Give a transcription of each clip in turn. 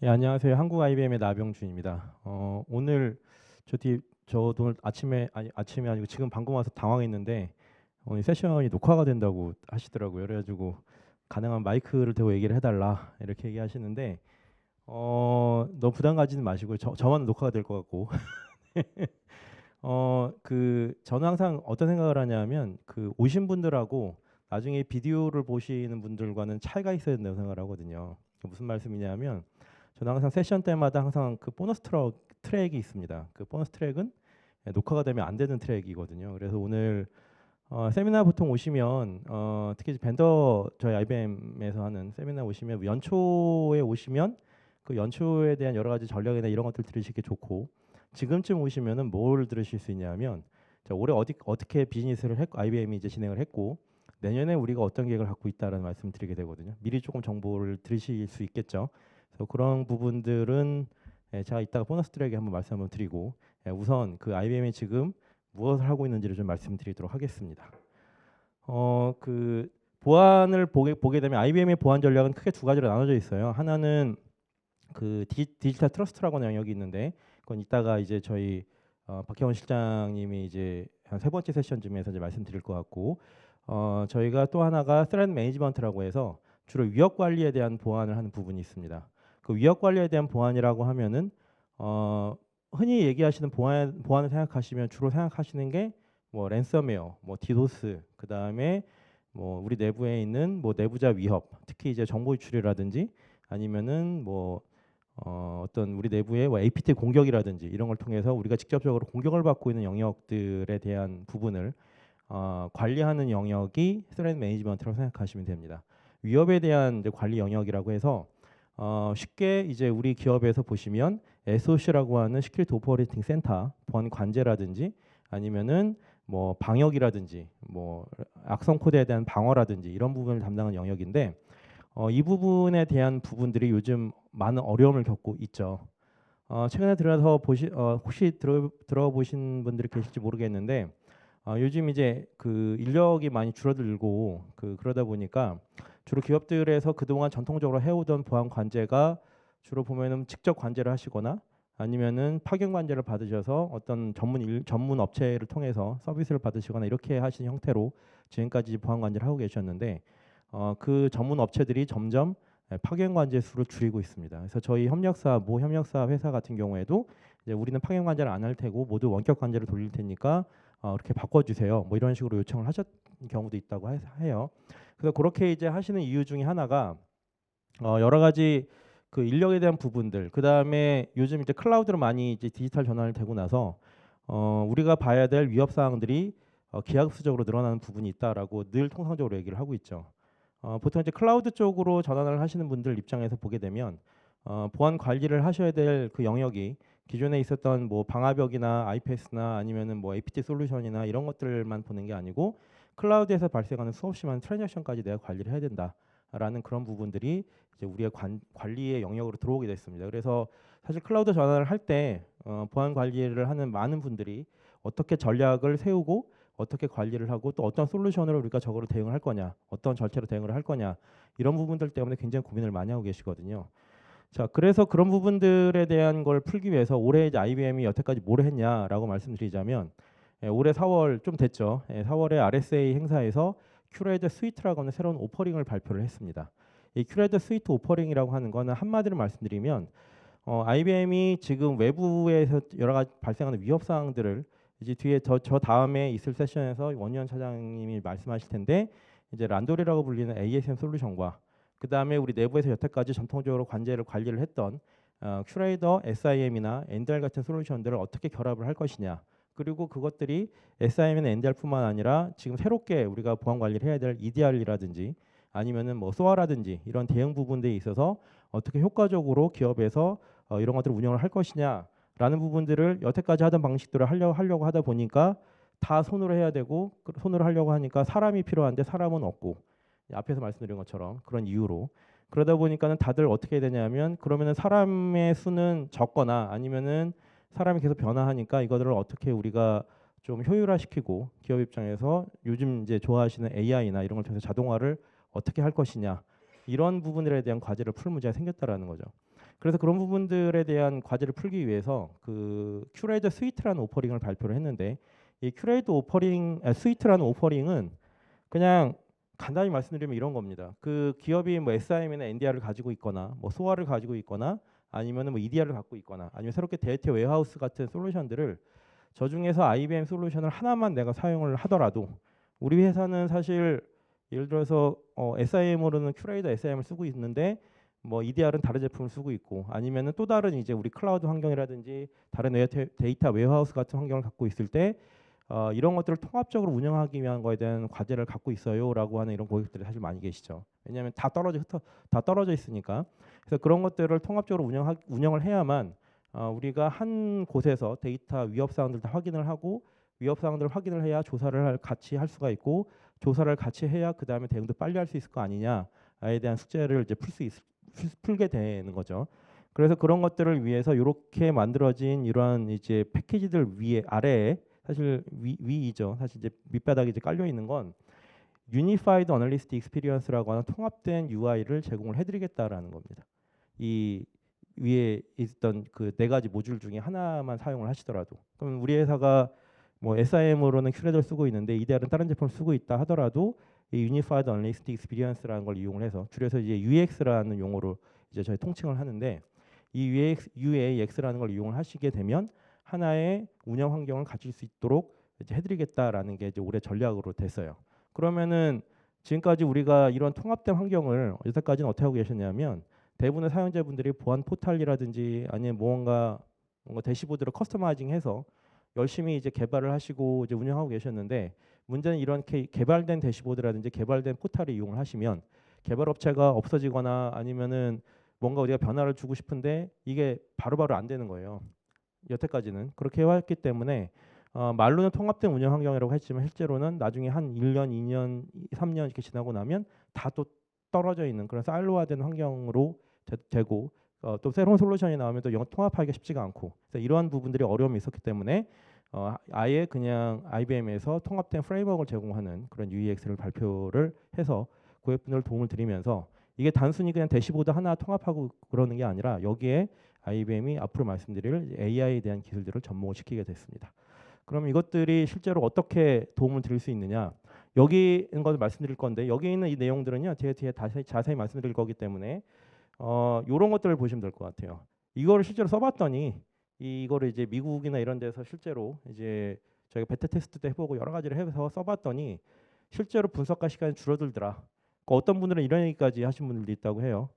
예, 안녕하세요. 한국 IBM의 나병준입니다. 오늘 저도 오늘 아침이 아니고 지금 방금 와서 당황했는데 오늘 세션이 녹화가 된다고 하시더라고요. 그래가지고 가능한 마이크를 대고 얘기를 해달라 이렇게 얘기하시는데 너무 부담 가지는 마시고 저만 녹화가 될 것 같고 저는 항상 어떤 생각을 하냐면 그 오신 분들하고 나중에 비디오를 보시는 분들과는 차이가 있어야 된다고 생각을 하거든요. 무슨 말씀이냐면 저는 항상 세션 때마다 항상 그 보너스 트랙이 있습니다. 그 보너스 트랙은 녹화가 되면 안 되는 트랙이거든요. 그래서 오늘 세미나 보통 오시면 특히 저희 IBM에서 하는 세미나 오시면 연초에 오시면 그 연초에 대한 여러 가지 전략이나 이런 것들 들으시기 좋고 지금쯤 오시면은 뭘 들으실 수 있냐면 올해 어떻게 비즈니스를 했고 IBM이 이제 진행을 했고 내년에 우리가 어떤 계획을 갖고 있다라는 말씀을 드리게 되거든요. 미리 조금 정보를 들으실 수 있겠죠. 그래서 그런 부분들은 제가 이따가 보너스 트랙에 한번 말씀 한번 드리고 우선 그 IBM이 지금 무엇을 하고 있는지를 좀 말씀드리도록 하겠습니다. 그 보안을 보게 되면 IBM의 보안 전략은 크게 두 가지로 나눠져 있어요. 하나는 그 디지털 트러스트라고 하는 영역이 있는데 그건 이따가 이제 저희 박혜원 실장님이 이제 한 세 번째 세션쯤에서 이제 말씀드릴 것 같고 저희가 또 하나가 스트레스 매니지먼트라고 해서 주로 위협 관리에 대한 보안을 하는 부분이 있습니다. 그 위협 관리에 대한 보안이라고 하면은 흔히 얘기하시는 보안을 생각하시면 주로 생각하시는 게 뭐 랜섬웨어, 뭐 디도스, 그 다음에 뭐 우리 내부에 있는 뭐 내부자 위협, 특히 이제 정보 유출이라든지 아니면은 뭐 어떤 우리 내부의 뭐 APT 공격이라든지 이런 걸 통해서 우리가 직접적으로 공격을 받고 있는 영역들에 대한 부분을 관리하는 영역이 스트레스 매니지먼트라고 생각하시면 됩니다. 위협에 대한 이제 관리 영역이라고 해서 쉽게 이제 우리 기업에서 보시면 SOC라고 하는 시큐리티 오퍼레이팅 센터 보안 관제라든지 아니면은 뭐 방역이라든지 뭐 악성 코드에 대한 방어라든지 이런 부분을 담당하는 영역인데 이 부분에 대한 부분들이 요즘 많은 어려움을 겪고 있죠. 최근에 들어서 혹시 들어보신 분들이 계실지 모르겠는데 요즘 이제 그 인력이 많이 줄어들고 그러다 보니까 주로 기업들에서 그동안 전통적으로 해오던 보안 관제가 주로 보면은 직접 관제를 하시거나 아니면은 파견 관제를 받으셔서 어떤 전문 업체를 통해서 서비스를 받으시거나 이렇게 하신 형태로 지금까지 보안 관제를 하고 계셨는데 그 전문 업체들이 점점 파견 관제 수를 줄이고 있습니다. 그래서 저희 모 협력사 회사 같은 경우에도 이제 우리는 파견 관제를 안 할 테고 모두 원격 관제를 돌릴 테니까 이렇게 바꿔주세요. 뭐 이런 식으로 요청을 하셨던 경우도 있다고 해요. 그래서 그렇게 이제 하시는 이유 중에 하나가 여러 가지 그 인력에 대한 부분들, 그 다음에 요즘 이제 클라우드로 많이 이제 디지털 전환을 되고 나서 우리가 봐야 될 위협 사항들이 기하급수적으로 늘어나는 부분이 있다라고 늘 통상적으로 얘기를 하고 있죠. 보통 이제 클라우드 쪽으로 전환을 하시는 분들 입장에서 보게 되면 보안 관리를 하셔야 될 그 영역이 기존에 있었던 뭐 방화벽이나 IPS나 아니면은 뭐 APT 솔루션이나 이런 것들만 보는 게 아니고 클라우드에서 발생하는 수없이 많은 트랜잭션까지 내가 관리를 해야 된다라는 그런 부분들이 이제 우리의 관리의 영역으로 들어오게 됐습니다. 그래서 사실 클라우드 전환을 할 때 보안 관리를 하는 많은 분들이 어떻게 전략을 세우고 어떻게 관리를 하고 또 어떤 솔루션으로 우리가 저거를 대응을 할 거냐, 어떤 절차로 대응을 할 거냐 이런 부분들 때문에 굉장히 고민을 많이 하고 계시거든요. 자, 그래서 그런 부분들에 대한 걸 풀기 위해서 올해 이제 IBM이 여태까지 뭘 했냐라고 말씀드리자면 올해 4월 좀 됐죠. 4월에 RSA 행사에서 큐레이드 스위트라고 하는 새로운 오퍼링을 발표를 했습니다. 이 큐레이드 스위트 오퍼링이라고 하는 거는 한마디로 말씀드리면 IBM이 지금 외부에서 여러 가지 발생하는 위협 사항들을 이제 뒤에 저 다음에 있을 세션에서 원유한 차장님이 말씀하실 텐데 이제 란도리라고 불리는 ASM 솔루션과 그 다음에 우리 내부에서 여태까지 전통적으로 관리를 했던 큐레이더, SIM이나 NDR 같은 솔루션들을 어떻게 결합을 할 것이냐. 그리고 그것들이 SIM이나 NDR뿐만 아니라 지금 새롭게 우리가 보안 관리를 해야 될 EDR이라든지 아니면은 뭐 SOA라든지 이런 대응 부분들에 있어서 어떻게 효과적으로 기업에서 이런 것들을 운영을 할 것이냐라는 부분들을 여태까지 하던 방식들을 하려고 하다 보니까 다 손으로 해야 되고 손으로 하려고 하니까 사람이 필요한데 사람은 없고 앞에서 말씀드린 것처럼 그런 이유로 그러다 보니까는 다들 어떻게 되냐면 그러면은 사람의 수는 적거나 아니면은 사람이 계속 변화하니까 이거들을 어떻게 우리가 좀 효율화시키고 기업 입장에서 요즘 이제 좋아하시는 AI나 이런 걸 통해서 자동화를 어떻게 할 것이냐 이런 부분들에 대한 과제를 풀 문제가 생겼다라는 거죠. 그래서 그런 부분들에 대한 과제를 풀기 위해서 그 큐레이터 스위트라는 오퍼링을 발표를 했는데 이 큐레이터 스위트라는 오퍼링은 그냥 간단히 말씀드리면 이런 겁니다. 그 기업이 뭐 SIM이나 NDR을 가지고 있거나 뭐 소아를 가지고 있거나 아니면은 뭐 EDR을 갖고 있거나 아니면 새롭게 데이터 웨어하우스 같은 솔루션들을 저 중에서 IBM 솔루션을 하나만 내가 사용을 하더라도 우리 회사는 사실 예를 들어서 SIM으로는 큐레이터 SIM을 쓰고 있는데 뭐 EDR은 다른 제품을 쓰고 있고 아니면은 또 다른 이제 우리 클라우드 환경이라든지 다른 데이터 웨어하우스 같은 환경을 갖고 있을 때 이런 것들을 통합적으로 운영하기 위한 거에 대한 과제를 갖고 있어요라고 하는 이런 고객들이 사실 많이 계시죠. 왜냐하면 다 떨어져 있으니까. 그래서 그런 것들을 통합적으로 운영을 해야만 우리가 한 곳에서 데이터 위협 사항들을 다 확인을 하고 위협 사항들을 확인을 해야 조사를 같이 할 수가 있고 조사를 같이 해야 그 다음에 대응도 빨리 할 수 있을 거 아니냐에 대한 숙제를 이제 풀게 되는 거죠. 그래서 그런 것들을 위해서 이렇게 만들어진 이러한 이제 패키지들 위에 아래에 사실 위이죠. 사실 이제 밑바닥에 이제 깔려 있는 건 Unified Analyst Experience라고 하는 통합된 UI를 제공을 해드리겠다라는 겁니다. 이 위에 있던 그 네 가지 모듈 중에 하나만 사용을 하시더라도 그럼 우리 회사가 뭐 SIM으로는 큐레이터를 쓰고 있는데 EDR은 다른 제품을 쓰고 있다 하더라도 이 Unified Analyst Experience라는 걸 이용을 해서 줄여서 이제 UX라는 용어로 이제 저희 통칭을 하는데 이 UAX라는 걸 이용을 하시게 되면 하나의 운영 환경을 가질 수 있도록 이제 해드리겠다라는 게 이제 올해 전략으로 됐어요. 그러면은 지금까지 우리가 이런 통합된 환경을 여태까지는 어떻게 하고 계셨냐면 대부분의 사용자분들이 보안 포탈이라든지 아니면 뭔가 대시보드를 커스터마이징해서 열심히 이제 개발을 하시고 이제 운영하고 계셨는데 문제는 이런 개발된 대시보드라든지 개발된 포탈을 이용을 하시면 개발 업체가 없어지거나 아니면은 뭔가 우리가 변화를 주고 싶은데 이게 바로바로 안 되는 거예요. 여태까지는 그렇게 해왔기 때문에 말로는 통합된 운영 환경이라고 했지만 실제로는 나중에 한 1년, 2년, 3년 이렇게 지나고 나면 다 또 떨어져 있는 그런 사일로화된 환경으로 되고 또 새로운 솔루션이 나오면 또 통합하기가 쉽지가 않고 그래서 이러한 부분들이 어려움이 있었기 때문에 아예 그냥 IBM에서 통합된 프레임워크를 제공하는 그런 UEX를 발표를 해서 고객분들 도움을 드리면서 이게 단순히 그냥 대시보드 하나 통합하고 그러는 게 아니라 여기에 IBM이 앞으로 말씀드릴 AI에 대한 기술들을 접목을 시키게 됐습니다. 그럼 이것들이 실제로 어떻게 도움을 드릴 수 있느냐? 여기 있는 것을 말씀드릴 건데 여기 있는 이 내용들은요 뒤에 자세히 말씀드릴 거기 때문에 이런 것들을 보시면 될 것 같아요. 이거를 실제로 써봤더니 이거를 이제 미국이나 이런 데서 실제로 이제 저희가 베타 테스트도 해보고 여러 가지를 해서 써봤더니 실제로 분석과 시간이 줄어들더라. 어떤 분들은 이런 얘기까지 하신 분들도 있다고 해요.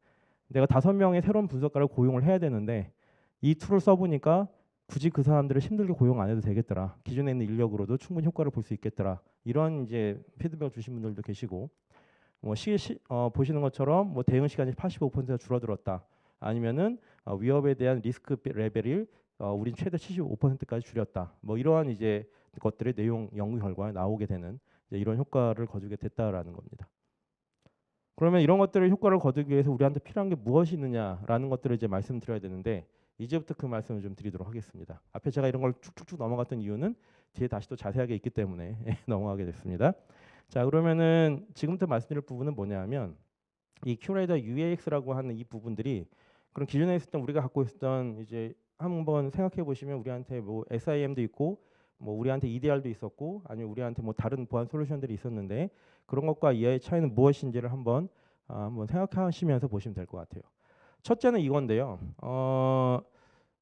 내가 5명의 새로운 분석가를 고용을 해야 되는데 이 툴을 써보니까 굳이 그 사람들을 힘들게 고용 안 해도 되겠더라. 기존에 있는 인력으로도 충분히 효과를 볼 수 있겠더라. 이런 이제 피드백을 주신 분들도 계시고 뭐 보시는 것처럼 뭐 대응 시간이 85%가 줄어들었다. 아니면은 위협에 대한 리스크 레벨을 우린 최대 75%까지 줄였다. 뭐 이러한 이제 것들의 내용 연구 결과에 나오게 되는 이런 효과를 거두게 됐다라는 겁니다. 그러면 이런 것들을 효과를 거두기 위해서 우리한테 필요한 게 무엇이 있느냐라는 것들을 이제 말씀드려야 되는데 이제부터 그 말씀을 좀 드리도록 하겠습니다. 앞에 제가 이런 걸 쭉쭉쭉 넘어갔던 이유는 뒤에 다시 또 자세하게 있기 때문에 넘어가게 됐습니다. 자 그러면은 지금부터 말씀드릴 부분은 뭐냐면 이 큐레이터 UAX라고 하는 이 부분들이 그런 기존에 있었던 우리가 갖고 있었던 이제 한번 생각해 보시면 우리한테 뭐 SIM도 있고 뭐 우리한테 EDR도 있었고 아니면 우리한테 뭐 다른 보안 솔루션들이 있었는데 그런 것과 이하의 차이는 무엇인지를 한번 생각하시면서 보시면 될 것 같아요. 첫째는 이건데요.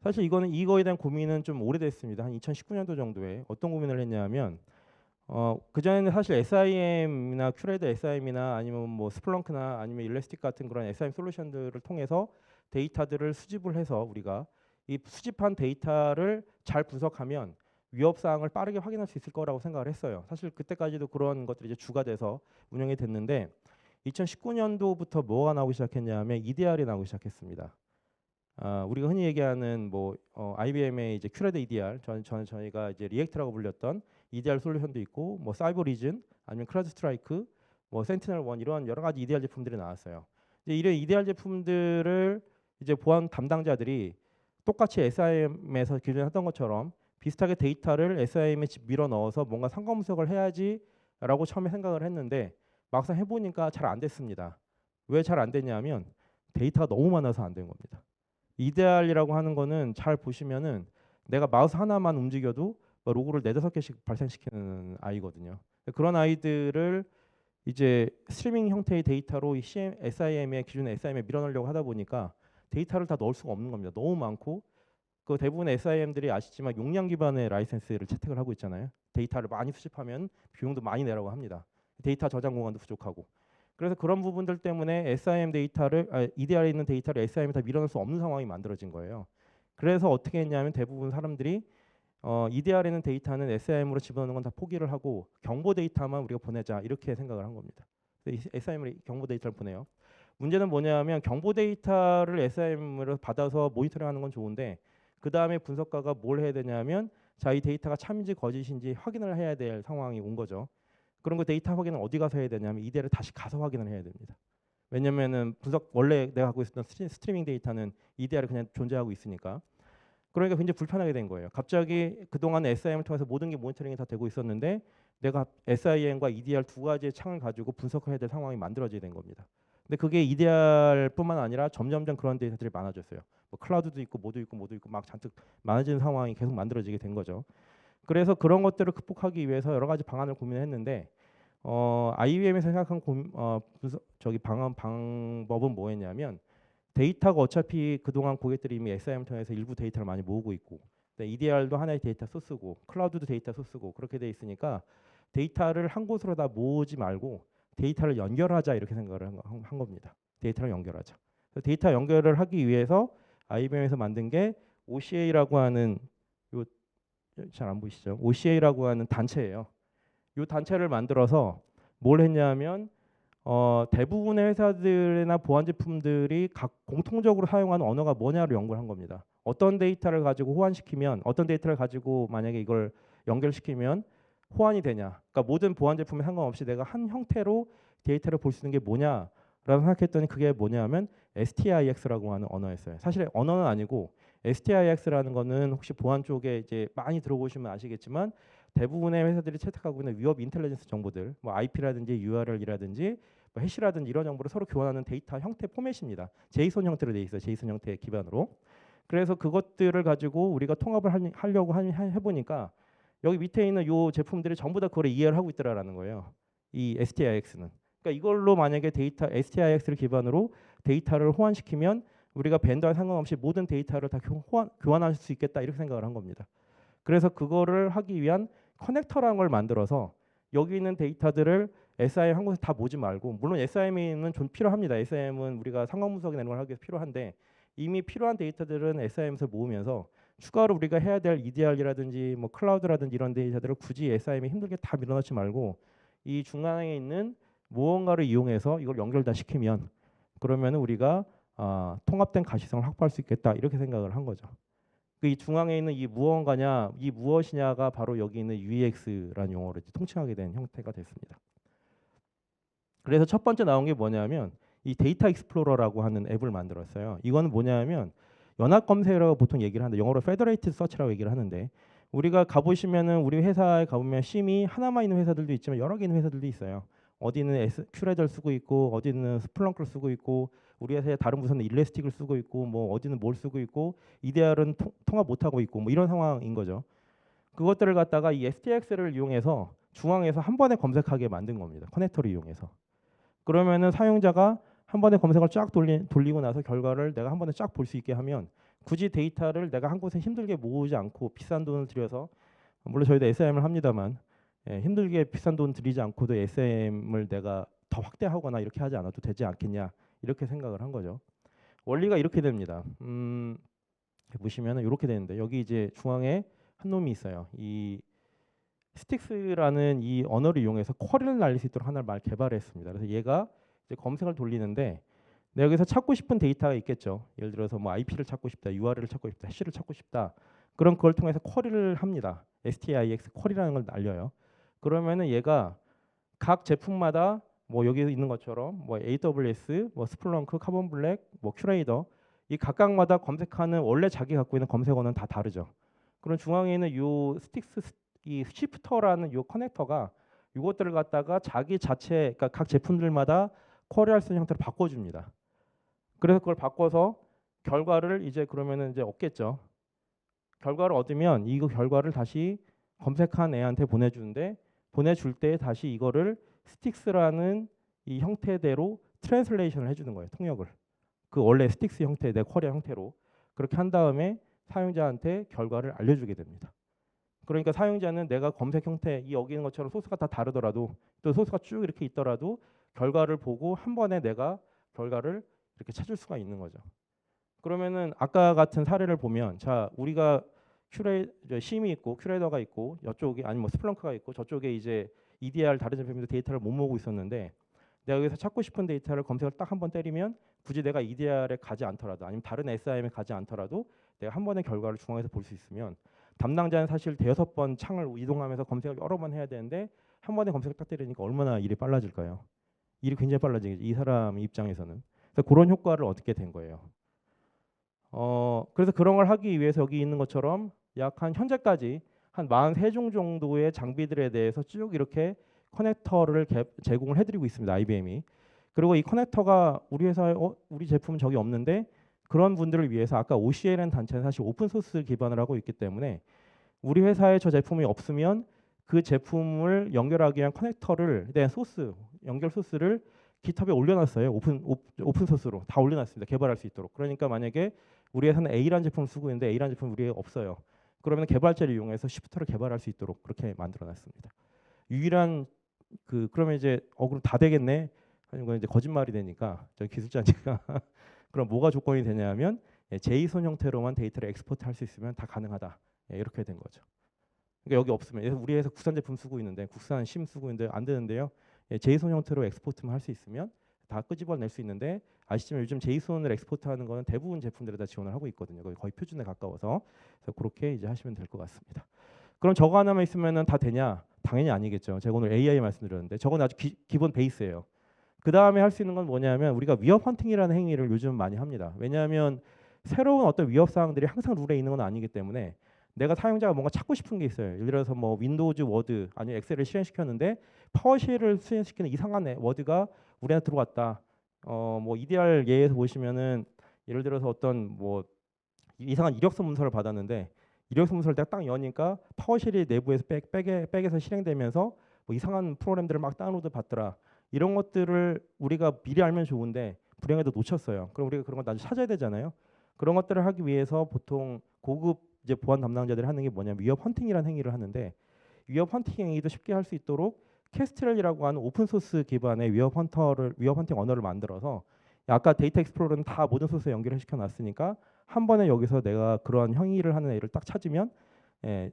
사실 이거에 대한 고민은 좀 오래됐습니다. 한 2019년도 정도에 어떤 고민을 했냐면 그전에는 사실 SIM이나 큐레이터 SIM이나 아니면 뭐 스플렁크나 아니면 일레스틱 같은 그런 SIM 솔루션들을 통해서 데이터들을 수집을 해서 우리가 이 수집한 데이터를 잘 분석하면 위협 사항을 빠르게 확인할 수 있을 거라고 생각을 했어요. 사실 그때까지도 그런 것들이 이제 주가 돼서 운영이 됐는데 2019년도부터 뭐가 나오기 시작했냐면 EDR이 나오기 시작했습니다. 우리가 흔히 얘기하는 뭐 IBM의 이제 큐레이터 EDR, 저희가 이제 리액트라고 불렸던 EDR 솔루션도 있고 뭐 사이버 리즌 아니면 크라우드 스트라이크, 뭐 센티넬 원 이런 여러 가지 EDR 제품들이 나왔어요. 이제 이런 EDR 제품들을 이제 보안 담당자들이 똑같이 SIM에서 기존에 하던 것처럼 비슷하게 데이터를 SIM에 밀어 넣어서 뭔가 상관 분석을 해야지라고 처음에 생각을 했는데 막상 해보니까 잘 안 됐습니다. 왜 잘 안 됐냐면 데이터가 너무 많아서 안 된 겁니다. EDR이라고 하는 거는 잘 보시면은 내가 마우스 하나만 움직여도 로고를 4~5개씩 발생시키는 아이거든요. 그런 아이들을 이제 스트리밍 형태의 데이터로 SIM의 기존의 SIM에 밀어넣으려고 하다 보니까 데이터를 다 넣을 수가 없는 겁니다. 너무 많고 그 대부분의 SIM들이 아시지만 용량 기반의 라이센스를 채택을 하고 있잖아요. 데이터를 많이 수집하면 비용도 많이 내라고 합니다. 데이터 저장 공간도 부족하고. 그래서 그런 부분들 때문에 EDR에 있는 데이터를 SIM에 다 밀어넣을 수 없는 상황이 만들어진 거예요. 그래서 어떻게 했냐면 대부분 사람들이 EDR에 있는 데이터는 SIM으로 집어넣는 건 다 포기를 하고 경보 데이터만 우리가 보내자 이렇게 생각을 한 겁니다. SIM으로 경보 데이터를 보내요. 문제는 뭐냐면 경보 데이터를 SIM으로 받아서 모니터링하는 건 좋은데 그 다음에 분석가가 뭘 해야 되냐면 자, 이 데이터가 참인지 거짓인지 확인을 해야 될 상황이 온 거죠. 그런 거 데이터 확인을 어디 가서 해야 되냐면 EDR에 다시 가서 확인을 해야 됩니다. 왜냐면은 원래 내가 갖고 있었던 스트리밍 데이터는 EDR에 그냥 존재하고 있으니까. 그러니까 굉장히 불편하게 된 거예요. 갑자기 그동안 SIM을 통해서 모든 게 모니터링이 다 되고 있었는데 내가 SIM과 EDR 두 가지의 창을 가지고 분석을 해야 될 상황이 만들어지게 된 겁니다. 근데 그게 EDR뿐만 아니라 점점점 그런 데이터들이 많아졌어요. 뭐 클라우드도 있고 뭐도 있고 막 잔뜩 많아지는 상황이 계속 만들어지게 된 거죠. 그래서 그런 것들을 극복하기 위해서 여러 가지 방안을 고민했는데 IBM에서 생각한 방법은 뭐였냐면 데이터가 어차피 그동안 고객들이 이미 SIM을 통해서 일부 데이터를 많이 모으고 있고 EDR도 하나의 데이터 소스고 클라우드도 데이터 소스고 그렇게 돼 있으니까 데이터를 한 곳으로 다 모으지 말고 데이터를 연결하자 이렇게 생각을 한 겁니다. 데이터를 연결하자. 데이터 연결을 하기 위해서 IBM에서 만든 게 OCA라고 하는 잘 안 보이시죠? OCA라고 하는 단체예요. 이 단체를 만들어서 뭘 했냐면 대부분의 회사들이나 보안 제품들이 각 공통적으로 사용하는 언어가 뭐냐를 연구를 한 겁니다. 어떤 데이터를 가지고 호환시키면 어떤 데이터를 가지고 만약에 이걸 연결시키면 호환이 되냐. 그러니까 모든 보안 제품에 상관없이 내가 한 형태로 데이터를 볼 수 있는 게 뭐냐라고 생각했더니 그게 뭐냐면 STIX라고 하는 언어였어요. 사실 언어는 아니고 STIX라는 거는 혹시 보안 쪽에 이제 많이 들어보시면 아시겠지만 대부분의 회사들이 채택하고 있는 위협 인텔리전스 정보들, 뭐 IP라든지 URL이라든지 뭐 해시라든지 이런 정보를 서로 교환하는 데이터 형태 포맷입니다. 제이슨 형태로 돼 있어요. 제이슨 형태 기반으로. 그래서 그것들을 가지고 우리가 통합을 하려고 해보니까 여기 밑에 있는 요 제품들이 전부 다 그걸 이해를 하고 있더라라는 거예요. 이 STIX는. 그러니까 이걸로 만약에 STIX를 기반으로 데이터를 호환시키면 우리가 벤더와 상관없이 모든 데이터를 다 교환할 수 있겠다 이렇게 생각을 한 겁니다. 그래서 그거를 하기 위한 커넥터라는 걸 만들어서 여기 있는 데이터들을 SIM 한 곳에 다 모지 말고 물론 SIM은 좀 필요합니다. SIM은 우리가 상황 분석이나 이런 걸 하기 위해서 필요한데 이미 필요한 데이터들은 SIM에서 모으면서 추가로 우리가 해야 될 EDR이라든지 뭐 클라우드라든지 이런 데이터들을 굳이 SIM에 힘들게 다 밀어넣지 말고 이 중앙에 있는 무언가를 이용해서 이걸 연결 다 시키면 그러면 우리가 통합된 가시성을 확보할 수 있겠다 이렇게 생각을 한 거죠. 이 중앙에 있는 이 무언가냐, 이 무엇이냐가 바로 여기 있는 UEX라는 용어로 통칭하게 된 형태가 됐습니다. 그래서 첫 번째 나온 게 뭐냐면 이 데이터 익스플로러라고 하는 앱을 만들었어요. 이거는 뭐냐면 연합 검색이라고 보통 얘기를 하는데 영어로 페더레이티드 서치라고 얘기를 하는데 우리가 가보시면은 우리 회사에 가보면 심이 하나만 있는 회사들도 있지만 여러 개 있는 회사들도 있어요. 어디는 큐레더를 쓰고 있고 어디는 스플렁크를 쓰고 있고 우리 회사에 다른 부서는 일레스틱을 쓰고 있고 뭐 어디는 뭘 쓰고 있고 EDR은 통합 못하고 있고 뭐 이런 상황인 거죠. 그것들을 갖다가 이 STX를 이용해서 중앙에서 한 번에 검색하게 만든 겁니다. 커넥터를 이용해서. 그러면은 사용자가 한 번에 검색을 쫙 돌리고 나서 결과를 내가 한 번에 쫙 볼 수 있게 하면 굳이 데이터를 내가 한 곳에 힘들게 모으지 않고 비싼 돈을 들여서 물론 저희도 SIM을 합니다만 힘들게 비싼 돈 들이지 않고도 SIM을 내가 더 확대하거나 이렇게 하지 않아도 되지 않겠냐 이렇게 생각을 한 거죠. 원리가 이렇게 됩니다. 보시면은 이렇게 되는데 여기 이제 중앙에 한 놈이 있어요. 이 스틱스라는 이 언어를 이용해서 쿼리를 날릴 수 있도록 하나를 개발했습니다. 그래서 얘가 이제 검색을 돌리는데 내가 여기서 찾고 싶은 데이터가 있겠죠. 예를 들어서 뭐 IP를 찾고 싶다, URL을 찾고 싶다, 해시를 찾고 싶다. 그럼 그걸 통해서 쿼리를 합니다. STIX 쿼리라는 걸 날려요. 그러면은 얘가 각 제품마다 뭐 여기 있는 것처럼 뭐 AWS, 뭐 스플렁크, 카본 블랙, 뭐 큐레이더 이 각각마다 검색하는 원래 자기 갖고 있는 검색어는 다 다르죠. 그럼 중앙에 있는 요 스틱스 이 시프터라는 요 커넥터가 이것들을 갖다가 자기 자체 그러니까 각 제품들마다 쿼리할 수 있는 형태로 바꿔줍니다. 그래서 그걸 바꿔서 결과를 이제 그러면은 이제 얻겠죠. 결과를 얻으면 이 결과를 다시 검색한 애한테 보내주는데 보내줄 때 다시 이거를 스틱스라는 이 형태대로 트랜슬레이션을 해주는 거예요. 통역을. 그 원래 스틱스 형태, 내 쿼리 형태로 그렇게 한 다음에 사용자한테 결과를 알려주게 됩니다. 그러니까 사용자는 내가 검색 형태 이 여기 있는 것처럼 소스가 다 다르더라도 또 소스가 쭉 이렇게 있더라도 결과를 보고 한 번에 내가 결과를 이렇게 찾을 수가 있는 거죠. 그러면은 아까 같은 사례를 보면 자 우리가 심이 있고 큐레이터가 있고 이쪽에 아니 뭐 스플렁크가 있고 저쪽에 이제 EDR 다른 제품에서 데이터를 못 모으고 있었는데 내가 여기서 찾고 싶은 데이터를 검색을 딱 한 번 때리면 굳이 내가 EDR에 가지 않더라도 아니면 다른 SIM에 가지 않더라도 내가 한 번의 결과를 중앙에서 볼 수 있으면 담당자는 사실 대여섯 번 창을 이동하면서 검색을 여러 번 해야 되는데 한 번에 검색을 딱 때리니까 얼마나 일이 빨라질까요? 일이 굉장히 빨라지겠죠. 이 사람 입장에서는. 그래서 그런 효과를 얻게 된 거예요. 그래서 그런 걸 하기 위해서 여기 있는 것처럼 약 한 현재까지 한 43종 정도의 장비들에 대해서 쭉 이렇게 커넥터를 제공을 해드리고 있습니다. IBM이. 그리고 이 커넥터가 우리 회사에 우리 제품은 저기 없는데 그런 분들을 위해서 아까 OCL이라는 단체는 사실 오픈 소스 기반을 하고 있기 때문에 우리 회사에 저 제품이 없으면 그 제품을 연결하기 위한 커넥터를 대한 소스 연결 소스를 GitHub에 올려놨어요. 오픈 소스로 다 올려놨습니다. 개발할 수 있도록. 그러니까 만약에 우리 회사는 A라는 제품을 쓰고 있는데 A라는 제품 우리에 없어요. 그러면 개발자를 이용해서 Shift를 개발할 수 있도록 그렇게 만들어놨습니다. 유일한 그러면 이제 그럼 다 되겠네. 하는 건 이제 거짓말이 되니까 저희 기술자니까 그럼 뭐가 조건이 되냐면 JSON 형태로만 데이터를 엑스포트 할 수 있으면 다 가능하다. 이렇게 된 거죠. 그러니까 여기 없으면 우리 회사 국산 제품 쓰고 있는데 국산 심 쓰고 있는데 안 되는데요. 제이손 형태로 엑스포트만 할 수 있으면 다 끄집어낼 수 있는데 아시지만 요즘 제이손을 엑스포트하는 거는 대부분 제품들에 다 지원을 하고 있거든요. 거의 표준에 가까워서 그래서 그렇게 이제 하시면 될 것 같습니다. 그럼 저거 하나만 있으면은 다 되냐? 당연히 아니겠죠. 제가 오늘 AI 말씀드렸는데 저건 아주 기본 베이스예요. 그 다음에 할 수 있는 건 뭐냐면 우리가 위협 헌팅이라는 행위를 요즘 많이 합니다. 왜냐하면 새로운 어떤 위협 사항들이 항상 룰에 있는 건 아니기 때문에 내가 사용자가 뭔가 찾고 싶은 게 있어요. 예를 들어서 뭐 윈도우즈 워드 아니면 엑셀을 실행시켰는데 파워쉘을 실행시키는 이상한 워드가 우리한테 들어왔다. 뭐 EDR 예에서 보시면은 예를 들어서 어떤 뭐 이상한 이력서 문서를 받았는데 이력서 문서를 딱 여니까 파워쉘이 내부에서 백에서 실행되면서 뭐 이상한 프로그램들을 막 다운로드 받더라. 이런 것들을 우리가 미리 알면 좋은데 불행해도 놓쳤어요. 그럼 우리가 그런 걸 나중에 찾아야 되잖아요. 그런 것들을 하기 위해서 보통 고급 이제 보안 담당자들이 하는 게 뭐냐면 위협 헌팅이라는 행위를 하는데 위협 헌팅 행위도 쉽게 할 수 있도록 캐스트렐이라고 하는 오픈 소스 기반의 위협 헌팅 언어를 만들어서 아까 데이터 익스플로러는 다 모든 소스에 연결을 시켜놨으니까 한 번에 여기서 내가 그러한 행위를 하는 애를 딱 찾으면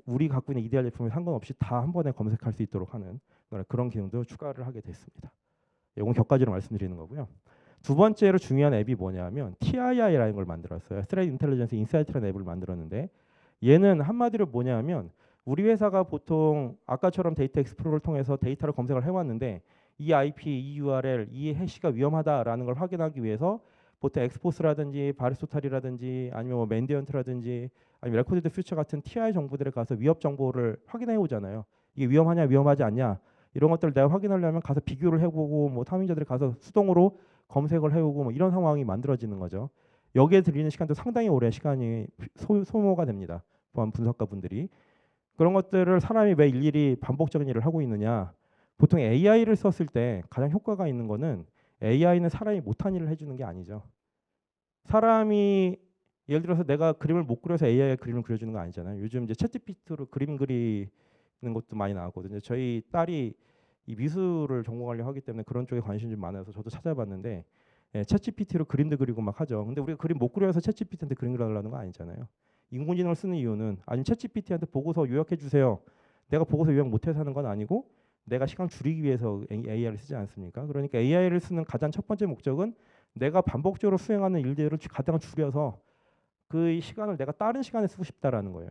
우리 갖고 있는 EDR 제품에 상관없이 다 한 번에 검색할 수 있도록 하는 그런 기능도 추가를 하게 됐습니다. 이건 격가지로 말씀드리는 거고요. 두 번째로 중요한 앱이 뭐냐면 TII라는 걸 만들었어요. Threat Intelligence Insight라는 앱을 만들었는데 얘는 한마디로 뭐냐면 우리 회사가 보통 아까처럼 데이터 익스플로러를 통해서 데이터를 검색을 해왔는데 이 IP, 이 URL, 이 해시가 위험하다라는 걸 확인하기 위해서 보통 엑스포스라든지 바리스토탈이라든지 아니면 뭐 맨디언트라든지 아니면 레코드드 퓨처 같은 TI 정보들에 가서 위협 정보를 확인해 오잖아요. 이게 위험하냐 위험하지 않냐 이런 것들을 내가 확인하려면 가서 비교를 해보고 뭐 탐험자들이 가서 수동으로 검색을 해오고 뭐 이런 상황이 만들어지는 거죠. 여기에 들리는 시간도 상당히 오래 시간이 소모가 됩니다. 보안 분석가 분들이. 그런 것들을 사람이 왜 일일이 반복적인 일을 하고 있느냐. 보통 AI를 썼을 때 가장 효과가 있는 거는 AI는 사람이 못한 일을 해주는 게 아니죠. 사람이 예를 들어서 내가 그림을 못 그려서 AI가 그림을 그려주는 거 아니잖아요. 요즘 이제 챗GPT로 그림 그리는 것도 많이 나왔거든요. 저희 딸이 이 미술을 전공하려고 하기 때문에 그런 쪽에 관심이 좀 많아서 저도 찾아봤는데 챗GPT로 그림도 그리고 막 하죠. 근데 우리가 그림 못 그려서 챗GPT한테 그림 그려달라는 거 아니잖아요. 인공지능을 쓰는 이유는 아니면 챗GPT한테 보고서 요약해 주세요. 내가 보고서 요약 못해서 하는 건 아니고 내가 시간 줄이기 위해서 AI를 쓰지 않습니까? 그러니까 AI를 쓰는 가장 첫 번째 목적은 내가 반복적으로 수행하는 일들을 가장 줄여서 그 시간을 내가 다른 시간에 쓰고 싶다라는 거예요.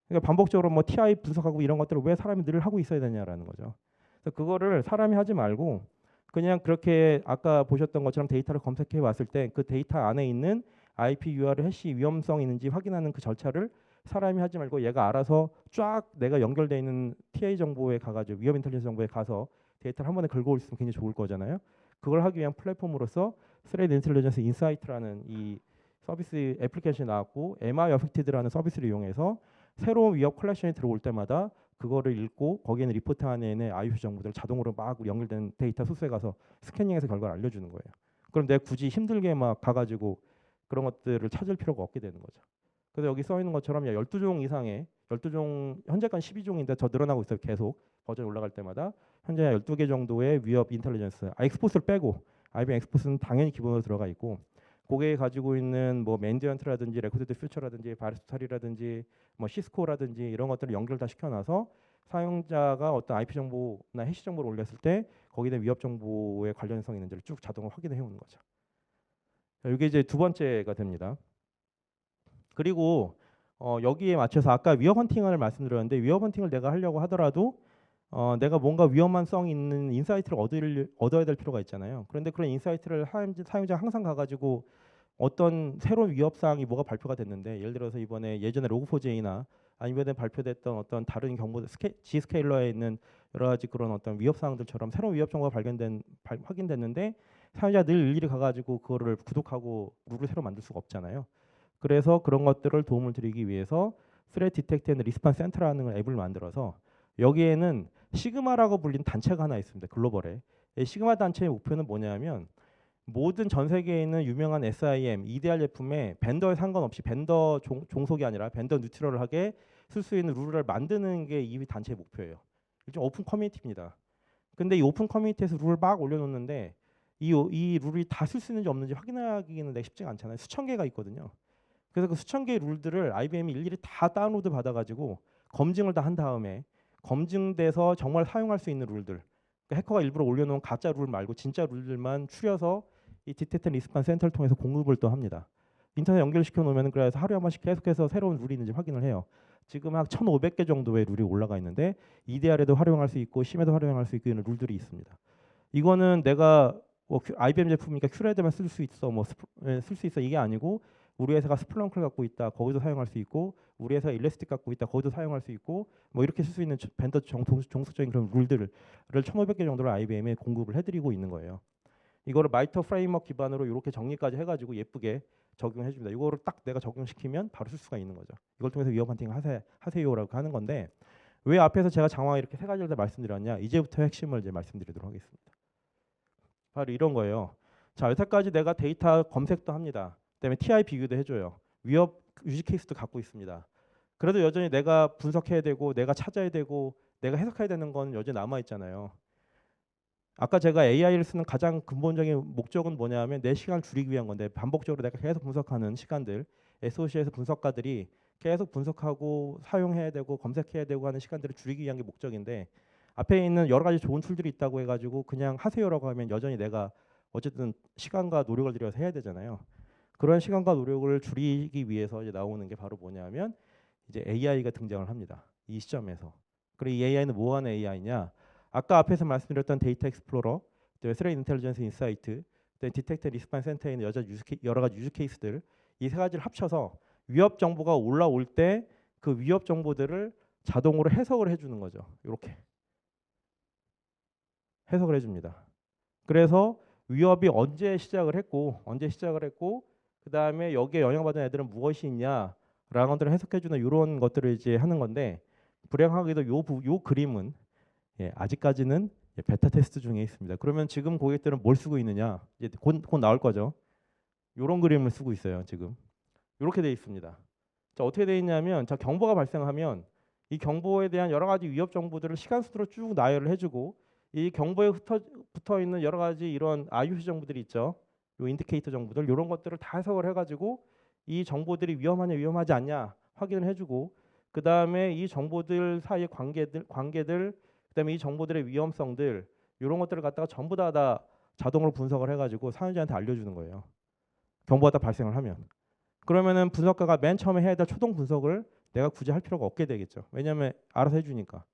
그러니까 반복적으로 뭐 TI 분석하고 이런 것들을 왜 사람이 늘 하고 있어야 되냐라는 거죠. 그래서 그거를 사람이 하지 말고 그냥 그렇게 아까 보셨던 것처럼 데이터를 검색해 왔을 때 그 데이터 안에 있는 IP, URL, 해시 위험성이 있는지 확인하는 그 절차를 사람이 하지 말고 얘가 알아서 쫙 내가 연결되어 있는 TA 정보에 가가지고 위험 인텔리전스 정보에 가서 데이터를 한 번에 긁어올 수 있으면 굉장히 좋을 거잖아요. 그걸 하기 위한 플랫폼으로서 Threat Intelligence Insight라는 이 서비스 애플리케이션이 나왔고 MI 어펙티드라는 서비스를 이용해서 새로운 위협 컬렉션이 들어올 때마다 그거를 읽고 거기에는 리포트 안에 있는 IoT 정보들을 자동으로 막 연결된 데이터 소스에 가서 스캐닝해서 결과를 알려주는 거예요. 그럼 내가 굳이 힘들게 막 가가지고 그런 것들을 찾을 필요가 없게 되는 거죠. 그래서 여기 써 있는 것처럼 12종 이상의 12종 현재까지 12종인데 더 늘어나고 있어요. 계속 버전 올라갈 때마다 현재 12개 정도의 위협 인텔리전스, 엑스포스를 빼고 IBM 엑스포스는 당연히 기본으로 들어가 있고 그게 가지고 있는 뭐 맨디언트라든지 레코드 퓨처라든지 바리스타리라든지 뭐 시스코라든지 이런 것들을 연결 다 시켜놔서 사용자가 어떤 IP 정보나 해시 정보를 올렸을 때 거기에 대한 위협 정보의 관련성이 있는지를 쭉 자동으로 확인해 오는 거죠. 이게 이제 두 번째가 됩니다. 그리고 여기에 맞춰서 아까 위협 헌팅을 말씀드렸는데 위협 헌팅을 내가 하려고 하더라도 내가 뭔가 위험한 성 있는 인사이트를 얻어야 될 필요가 있잖아요. 그런데 그런 인사이트를 사용자가 항상 가가지고 어떤 새로운 위협 사항이 뭐가 발표가 됐는데 예를 들어서 이번에 예전에 로그4j나 아니면 발표됐던 어떤 다른 경보 G스케일러에 있는 여러 가지 그런 어떤 위협 사항들처럼 새로운 위협 정보가 확인됐는데 사용자가 늘 일일이 가가지고 그거를 구독하고 룰을 새로 만들 수가 없잖아요. 그래서 그런 것들을 도움을 드리기 위해서 Threat Detect and Response Center라는 앱을 만들어서 여기에는 시그마라고 불리는 단체가 하나 있습니다. 글로벌에. 이 시그마 단체의 목표는 뭐냐면 모든 전 세계에 있는 유명한 SIM, EDR 제품에 벤더에 상관없이 벤더 종속이 아니라 벤더 뉴트럴하게 쓸 수 있는 룰을 만드는 게 이 단체의 목표예요. 일종 오픈 커뮤니티입니다. 근데 이 오픈 커뮤니티에서 룰을 막 올려놓는데 이 룰이 다 쓸 수 있는지 없는지 확인하기는 쉽지가 않잖아요. 수천 개가 있거든요. 그래서 그 수천 개의 룰들을 IBM이 일일이 다 다운로드 받아가지고 검증을 다 한 다음에 검증돼서 정말 사용할 수 있는 룰들, 그러니까 해커가 일부러 올려놓은 가짜 룰 말고 진짜 룰들만 추려서 이 디텍트 리스폰 센터를 통해서 공급을 또 합니다. 인터넷 연결시켜 놓으면 그래서 하루에 한 번씩 계속해서 새로운 룰이 있는지 확인을 해요. 지금 한 1,500개 정도의 룰이 올라가 있는데 EDR에도 활용할 수 있고 심에도 활용할 수 있는 룰들이 있습니다. 이거는 내가 IBM 제품이니까 큐레드만 쓸 수 있어, 쓸 수 있어 이게 아니고 우리 회사가 스플렁크를 갖고 있다, 거기도 사용할 수 있고 우리 회사가 일레스틱 갖고 있다, 거기도 사용할 수 있고 뭐 이렇게 쓸 수 있는 벤더 종속적인 그런 룰들을 1,500개 정도를 IBM에 공급을 해드리고 있는 거예요. 이거를 마이터 프레임워크 기반으로 이렇게 정리까지 해가지고 예쁘게 적용해 줍니다. 이거를 딱 내가 적용시키면 바로 쓸 수가 있는 거죠. 이걸 통해서 위협 헌팅을 하세요라고 하는 건데 왜 앞에서 제가 장황하게 이렇게 세 가지를 다 말씀드렸냐? 이제부터 핵심을 이제 말씀드리도록 하겠습니다. 바로 이런 거예요. 자, 여태까지 내가 데이터 검색도 합니다. 그다음에 TI 비교도 해줘요. 위협 유지 케이스도 갖고 있습니다. 그래도 여전히 내가 분석해야 되고 내가 찾아야 되고 내가 해석해야 되는 건 여전히 남아 있잖아요. 아까 제가 AI를 쓰는 가장 근본적인 목적은 뭐냐면 내 시간을 줄이기 위한 건데 반복적으로 내가 계속 분석하는 시간들, SOC에서 분석가들이 계속 분석하고 사용해야 되고 검색해야 되고 하는 시간들을 줄이기 위한 게 목적인데 앞에 있는 여러 가지 좋은 툴들이 있다고 해가지고 그냥 하세요라고 하면 여전히 내가 어쨌든 시간과 노력을 들여서 해야 되잖아요. 그런 시간과 노력을 줄이기 위해서 이제 나오는 게 바로 뭐냐면 이제 AI가 등장을 합니다. 이 시점에서. 그리고 이 AI는 뭐 하는 AI냐? 아까 앞에서 말씀드렸던 데이터 익스플로러, 스레이트 인텔리전스 인사이트, 디텍트 리스폰 센터에 있는 여러 가지 유즈 케이스들 이 세 가지를 합쳐서 위협 정보가 올라올 때 그 위협 정보들을 자동으로 해석을 해주는 거죠. 이렇게 해석을 해줍니다. 그래서 위협이 언제 시작을 했고 그 다음에 여기에 영향받은 애들은 무엇이 있냐라는 것들을 해석해주는 이런 것들을 이제 하는 건데 불행하게도 요 그림은 아직까지는 베타 테스트 중에 있습니다. 그러면 지금 고객들은 뭘 쓰고 있느냐? 이제 곧 나올 거죠. 이런 그림을 쓰고 있어요. 지금 이렇게 돼 있습니다. 자, 어떻게 돼 있냐면 자, 경보가 발생하면 이 경보에 대한 여러 가지 위협 정보들을 시간 순으로 쭉 나열을 해주고 이 경보에 붙어 있는 여러 가지 이런 IOC 정보들이 있죠. 요 인디케이터 정보들 이런 것들을 다 해석을 해가지고 이 정보들이 위험하냐 위험하지 않냐 확인을 해주고 그 다음에 이 정보들 사이의 관계들 그다음에 이 정보들의 위험성들 이런 것들을 갖다가 전부 다 자동으로 분석을 해가지고 사용자한테 알려주는 거예요. 경보가 딱 발생을 하면. 그러면은 분석가가 맨 처음에 해야 될 초동 분석을 내가 굳이 할 필요가 없게 되겠죠. 왜냐하면 알아서 해주니까.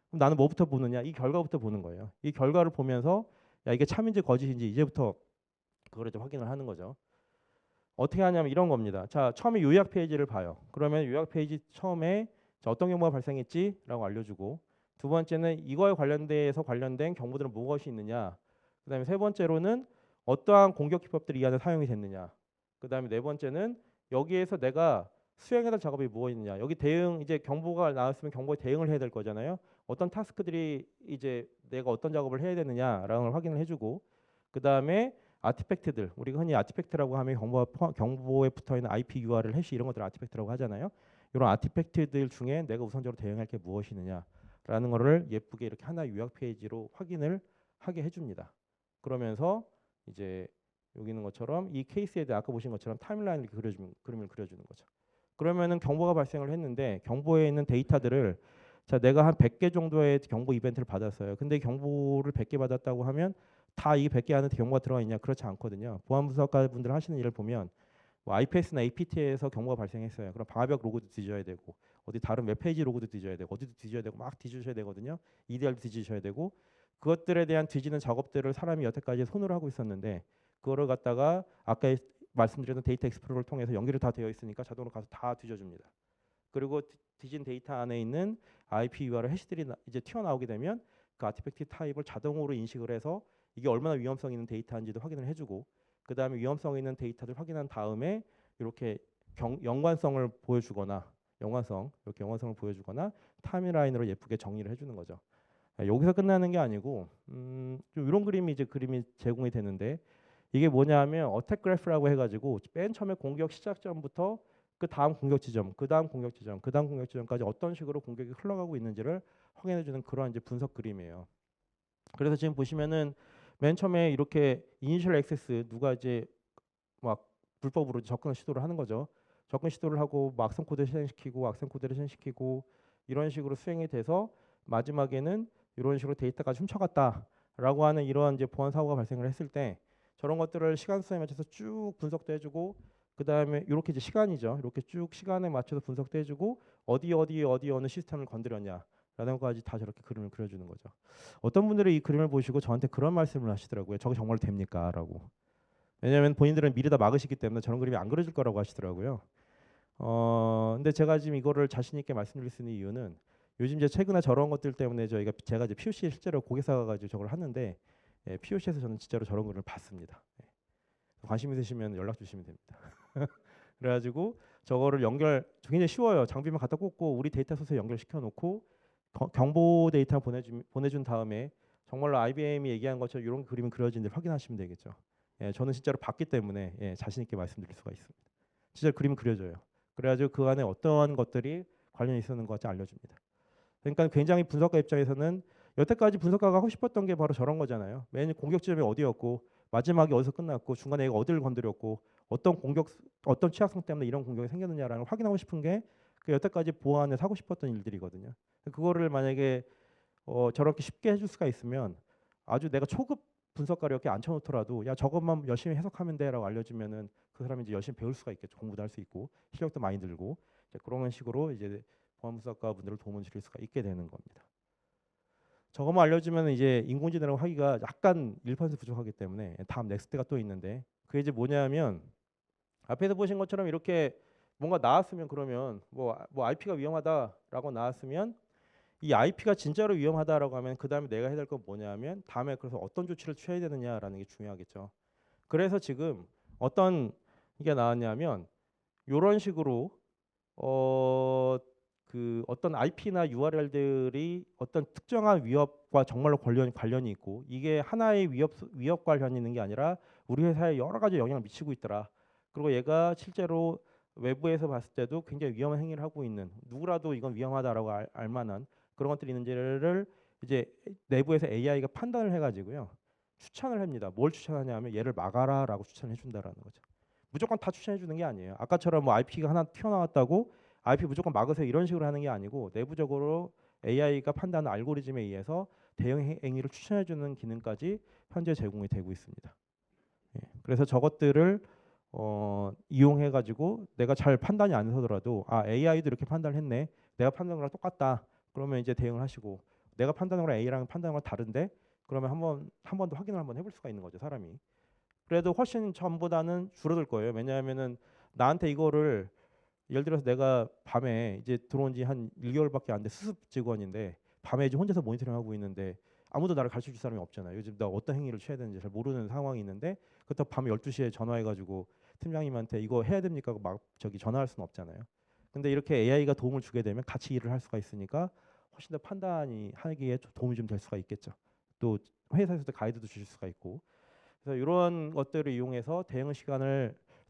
그럼 나는 뭐부터 보느냐? 이 결과부터 보는 거예요. 이 결과를 보면서 야 이게 참인지 거짓인지 이제부터 그걸 이제 확인을 하는 거죠. 어떻게 하냐면 이런 겁니다. 자, 처음에 요약 페이지를 봐요. 그러면 요약 페이지 처음에 자, 어떤 경보가 발생했지라고 알려주고 두 번째는 이거에 관련된 경보들은 무엇이 있느냐. 그다음에 세 번째로는 어떠한 공격 기법들이 이 안에 사용이 됐느냐. 그다음에 네 번째는 여기에서 내가 수행해야 될 작업이 무엇 있느냐. 여기 대응 이제 경보가 나왔으면 경보에 대응을 해야 될 거잖아요. 어떤 타스크들이 이제 내가 어떤 작업을 해야 되느냐라는 걸 확인을 해주고 그다음에 아티팩트들 우리가 흔히 아티팩트라고 하면 경보에 붙어 있는 IP URL 해시 이런 것들 아티팩트라고 하잖아요. 이런 아티팩트들 중에 내가 우선적으로 대응할 게 무엇이느냐라는 거를 예쁘게 이렇게 하나의 요약 페이지로 확인을 하게 해줍니다. 그러면서 이제 여기 있는 것처럼 이 케이스에 대해 아까 보신 것처럼 타임라인을 이렇게 그림을 그려주는 거죠. 그러면은 경보가 발생을 했는데 경보에 있는 데이터들을 자 내가 한 100개 정도의 경보 이벤트를 받았어요. 근데 경보를 100개 받았다고 하면 다 이 100개 안에 경보가 들어가 있냐? 그렇지 않거든요. 보안 분석가 분들 하시는 일을 보면 뭐 IPS나 APT에서 경보가 발생했어요. 그럼 방화벽 로그도 뒤져야 되고 어디 다른 웹페이지 로그도 뒤져야 되고 어디도 뒤져야 되고 막 뒤지셔야 되거든요. EDR도 뒤지셔야 되고 그것들에 대한 뒤지는 작업들을 사람이 여태까지 손으로 하고 있었는데 그거를 갖다가 아까 말씀드렸던 데이터 익스플로러를 통해서 연결이 다 되어 있으니까 자동으로 가서 다 뒤져줍니다. 그리고 뒤진 데이터 안에 있는 IP URL 해시들이 이제 튀어나오게 되면 그 아티팩트 타입을 자동으로 인식을 해서 이게 얼마나 위험성 있는 데이터인지도 확인을 해주고 그 다음에 위험성 있는 데이터를 확인한 다음에 이렇게 연관성을 보여주거나 이렇게 연관성을 보여주거나 타임라인으로 예쁘게 정리를 해주는 거죠. 여기서 끝나는 게 아니고 좀 이런 그림이 이제 그림이 제공이 되는데 이게 뭐냐면 어택 그래프라고 해가지고 맨 처음에 공격 시작점부터 그 다음 공격 지점, 그 다음 공격 지점, 그 다음 공격 지점까지 어떤 식으로 공격이 흘러가고 있는지를 확인해주는 그런 이제 분석 그림이에요. 그래서 지금 보시면은 맨 처음에 이렇게 이니셜 액세스 누가 이제 막 불법으로 접근 시도를 하는 거죠. 접근 시도를 하고 뭐 악성 코드를 실행시키고 악성 코드를 실행시키고 이런 식으로 수행이 돼서 마지막에는 이런 식으로 데이터가 훔쳐갔다라고 하는 이러한 이제 보안 사고가 발생을 했을 때 저런 것들을 시간 수에 맞춰서 쭉 분석도 해주고 그 다음에 이렇게 이제 시간이죠. 이렇게 쭉 시간에 맞춰서 분석도 해주고 어디 어느 시스템을 건드렸냐. 라는 것까지 다 저렇게 그림을 그려주는 거죠. 어떤 분들이 이 그림을 보시고 저한테 그런 말씀을 하시더라고요. 저게 정말 됩니까? 라고. 왜냐하면 본인들은 미리 다 막으시기 때문에 저런 그림이 안 그려질 거라고 하시더라고요. 근데 제가 지금 이거를 자신 있게 말씀드릴 수 있는 이유는 요즘 이제 최근에 저런 것들 때문에 제가 이제 POC 실제로 고객사가 가지고 저걸 하는데 POC에서 저는 진짜로 저런 그림을 봤습니다. 관심 있으시면 연락 주시면 됩니다. 그래가지고 저거를 굉장히 쉬워요. 장비만 갖다 꽂고 우리 데이터 소스에 연결시켜 놓고 경보 데이터 보내준 다음에 정말로 IBM이 얘기한 것처럼 이런 그림이 그려진지 확인하시면 되겠죠. 저는 진짜로 봤기 때문에 자신 있게 말씀드릴 수가 있습니다. 진짜 그림이 그려져요. 그래가지고 그 안에 어떠한 것들이 관련이 있었는 것 같이 알려줍니다. 그러니까 굉장히 분석가 입장에서는 여태까지 분석가가 하고 싶었던 게 바로 저런 거잖아요. 맨 공격 지점이 어디였고 마지막에 어디서 끝났고 중간에 얘가 어디를 건드렸고 어떤 취약성 때문에 이런 공격이 생겼느냐라는 걸 확인하고 싶은 게 그 여태까지 보안에서 하고 싶었던 일들이거든요. 그거를 만약에 저렇게 쉽게 해줄 수가 있으면 아주 내가 초급 분석가를 이렇게 앉혀놓더라도 야 저것만 열심히 해석하면 돼라고 알려주면은 그 사람이 이제 열심히 배울 수가 있겠죠. 공부도 할 수 있고 실력도 많이 늘고 이제 그런 식으로 이제 보안 분석가 분들을 도움을 드릴 수가 있게 되는 겁니다. 저것만 알려주면 이제 인공지능을 하기가 약간 1% 부족하기 때문에 다음 넥스트가 또 있는데 그게 이제 뭐냐면 앞에서 보신 것처럼 이렇게 뭔가 나왔으면 그러면 뭐 IP가 위험하다라고 나왔으면 이 IP가 진짜로 위험하다라고 하면 그 다음에 내가 해야 될 건 뭐냐면 다음에 그래서 어떤 조치를 취해야 되느냐라는 게 중요하겠죠. 그래서 지금 어떤 게 나왔냐면 이런 식으로 어떤 IP나 URL들이 어떤 특정한 위협과 정말로 관련이 있고 이게 하나의 위협 관련이 있는 게 아니라 우리 회사에 여러 가지 영향을 미치고 있더라. 그리고 얘가 실제로 외부에서 봤을 때도 굉장히 위험한 행위를 하고 있는 누구라도 이건 위험하다라고 알 만한 그런 것들이 있는지를 이제 내부에서 AI가 판단을 해가지고요 추천을 합니다. 뭘 추천하냐면 얘를 막아라라고 추천해 준다라는 거죠. 무조건 다 추천해 주는 게 아니에요. 아까처럼 뭐 IP가 하나 튀어나왔다고 IP 무조건 막으세요 이런 식으로 하는 게 아니고 내부적으로 AI가 판단하는 알고리즘에 의해서 대응 행위를 추천해 주는 기능까지 현재 제공이 되고 있습니다. 그래서 저것들을 이용해 가지고 내가 잘 판단이 안 서더라도 AI도 이렇게 판단했네. 내가 판단한 거랑 똑같다. 그러면 이제 대응을 하시고 내가 판단한 거랑 A랑 판단한 거 다른데 그러면 한 번 더 확인을 한번 해볼 수가 있는 거죠 사람이. 그래도 훨씬 전보다는 줄어들 거예요. 왜냐하면은 나한테 이거를 예를 들어서 내가 밤에 이제 들어온 지 한 1개월밖에 안 돼 수습 직원인데 밤에 이제 혼자서 모니터링하고 있는데 아무도 나를 가르쳐 줄 사람이 없잖아요. 요즘 나 어떤 행위를 취해야 되는지 잘 모르는 상황이 있는데 그렇다고 밤 12시에 전화해가지고 팀장님한테 이거 해야 됩니까? 하고 막 저기 전화할 수는 없잖아요. 근데 이렇게 AI가 도움을 주게 되면 같이 일을 할 수가 있으니까 훨씬 더 판단이 하기에 도움이 좀 될 수가 있겠죠. 또 회사에서도 가이드도 주실 수가 있고. 그래서 이런 것들을 이용해서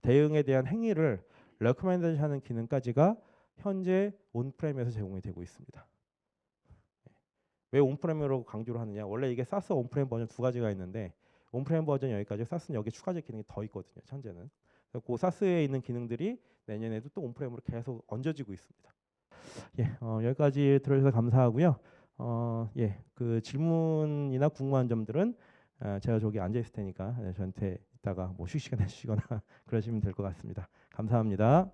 대응에 대한 행위를 레코멘데이션 하는 기능까지가 현재 온프렘에서 제공이 되고 있습니다. 왜 온프렘으로 강조를 하느냐? 원래 이게 사스 온프렘 버전 두 가지가 있는데 온프렘 버전 여기까지, 사스는 여기 추가적 기능이 더 있거든요. 현재는. 그 사스에 있는 기능들이 내년에도 또 온프렘으로 계속 얹어지고 있습니다. 예, 여기까지 들어주셔서 감사하고요. 예, 그 질문이나 궁금한 점들은 제가 저기 앉아 있을 테니까 저한테 이따가 뭐 휴식 시간 해주시거나 그러시면 될 것 같습니다. 감사합니다.